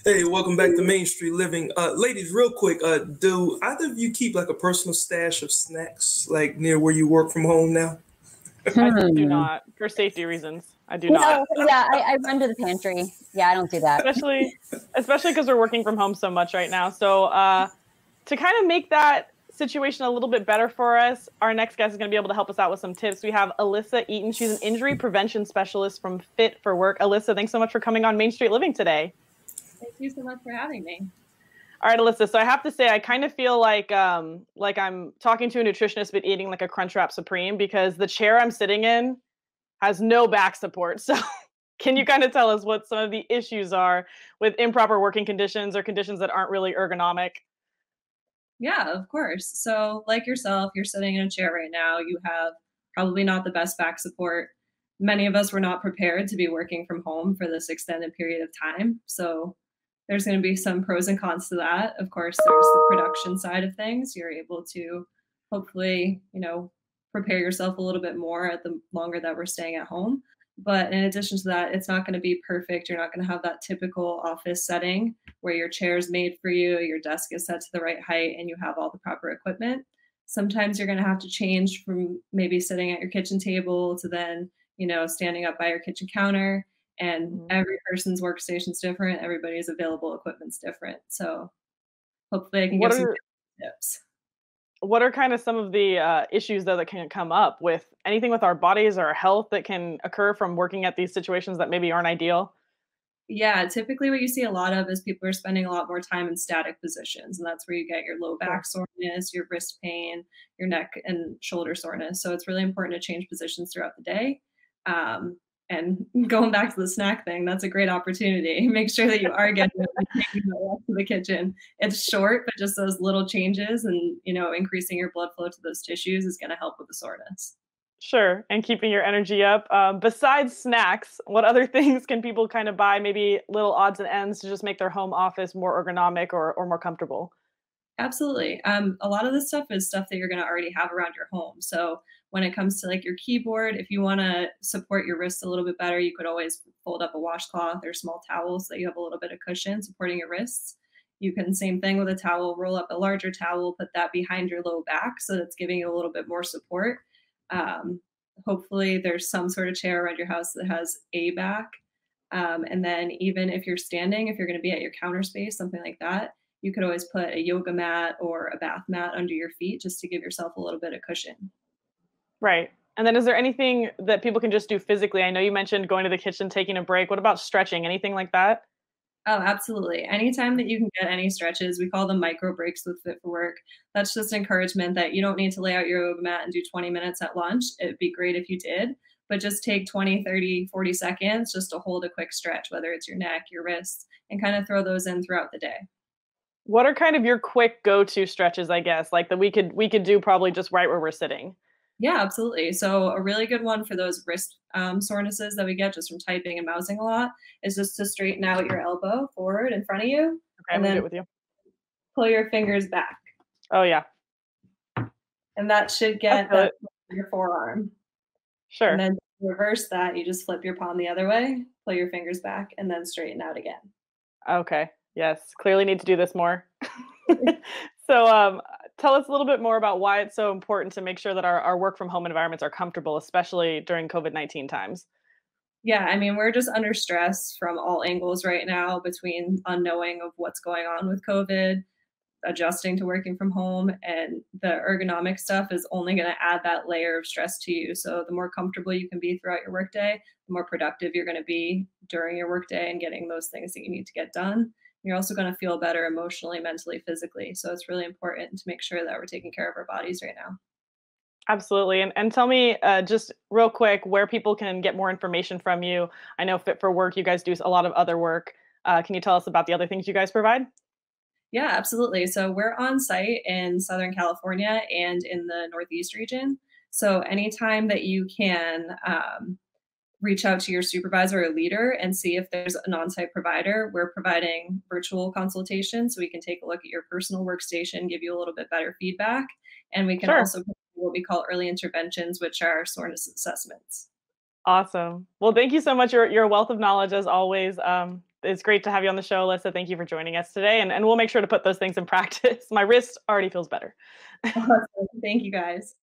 Hey, welcome back to Main Street Living. Ladies, real quick, do either of you keep like a personal stash of snacks like near where you work from home now? I do Hmm. not, for safety reasons. I do not, No, yeah, I run to the pantry. Yeah, I don't do that. especially especially because we're working from home so much right now. So to kind of make that situation a little bit better for us, our next guest is going to be able to help us out with some tips. We have Alyssa Eaton. She's an injury prevention specialist from Fit for Work. Alyssa, thanks so much for coming on Main Street Living today. Thank you so much for having me. All right, Alyssa. So I have to say, I kind of feel like I'm talking to a nutritionist but eating like a Crunchwrap Supreme because the chair I'm sitting in has no back support. So can you kind of tell us what some of the issues are with improper working conditions or conditions that aren't really ergonomic? Yeah, of course. So, like yourself, you're sitting in a chair right now. You have probably not the best back support. Many of us were not prepared to be working from home for this extended period of time. So, there's going to be some pros and cons to that. Of course, there's the production side of things. You're able to hopefully, prepare yourself a little bit more at the longer that we're staying at home. But in addition to that, it's not going to be perfect. You're not going to have that typical office setting where your chair is made for you, your desk is set to the right height, and you have all the proper equipment. Sometimes you're going to have to change from maybe sitting at your kitchen table to then, standing up by your kitchen counter. And Mhm. every person's workstation's different. Everybody's available equipment's different. So hopefully I can What give some are tips. what are kind of some of the issues though that can come up with anything with our bodies or our health that can occur from working at these situations that maybe aren't ideal? Yeah, typically what you see a lot of is people are spending a lot more time in static positions, and that's where you get your low Sure. back soreness, your wrist pain, your neck and shoulder soreness. So it's really important to change positions throughout the day. And going back to the snack thing, that's a great opportunity. Make sure that you are getting taking the walk to the kitchen. It's short, but just those little changes and increasing your blood flow to those tissues is going to help with the soreness. Sure, and keeping your energy up. Besides snacks, what other things can people kind of buy, maybe little odds and ends to just make their home office more ergonomic or more comfortable? Absolutely. A lot of this stuff is stuff that you're going to already have around your home. So when it comes to like your keyboard, if you want to support your wrists a little bit better, you could always fold up a washcloth or small towels so that you have a little bit of cushion supporting your wrists. You can same thing with a towel, roll up a larger towel, put that behind your low back so that's giving you a little bit more support. Um, Hopefully there's some sort of chair around your house that has a back. And then even if you're standing, if you're going to be at your counter space, something like that, you could always put a yoga mat or a bath mat under your feet just to give yourself a little bit of cushion. Right. And then is there anything that people can just do physically? I know you mentioned going to the kitchen, taking a break. What about stretching? Anything like that? Oh, absolutely. Anytime that you can get any stretches, we call them micro breaks with Fit for Work. That's just encouragement that you don't need to lay out your yoga mat and do 20 minutes at lunch. It'd be great if you did, but just take 20, 30, 40 seconds just to hold a quick stretch, whether it's your neck, your wrists, and kind of throw those in throughout the day. What are kind of your quick go-to stretches, I guess, like that we could do probably just right where we're sitting? Yeah, absolutely. So a really good one for those wrist sorenesses that we get just from typing and mousing a lot is just to straighten out your elbow forward in front of you Okay, I'm and gonna do then it with you. pull your fingers back. Oh yeah, And that should I get feel that it. your forearm. And Sure. then reverse that, you just flip your palm the other way, pull your fingers back, and then straighten out again. Okay. Yes. Clearly need to do this more. So, tell us a little bit more about why it's so important to make sure that our work from home environments are comfortable, especially during COVID-19 times. Yeah, I mean, we're just under stress from all angles right now between unknowing of what's going on with COVID, adjusting to working from home, and the ergonomic stuff is only going to add that layer of stress to you. So the more comfortable you can be throughout your workday, the more productive you're going to be during your workday and getting those things that you need to get done. You're also going to feel better emotionally, mentally, physically. So it's really important to make sure that we're taking care of our bodies right now. Absolutely. And tell me just real quick where people can get more information from you. I know Fit for Work, you guys do a lot of other work. Can you tell us about the other things you guys provide? Yeah, absolutely. So we're on site in Southern California and in the Northeast region. So anytime that you can reach out to your supervisor or leader and see if there's an on-site provider, we're providing virtual consultations so we can take a look at your personal workstation, give you a little bit better feedback, and we can Sure. also provide what we call early interventions, which are soreness assessments. Awesome. Well, thank you so much. Your wealth of knowledge as always. it's great to have you on the show, Alyssa. Thank you for joining us today. And we'll make sure to put those things in practice. My wrist already feels better. Awesome. Thank you guys.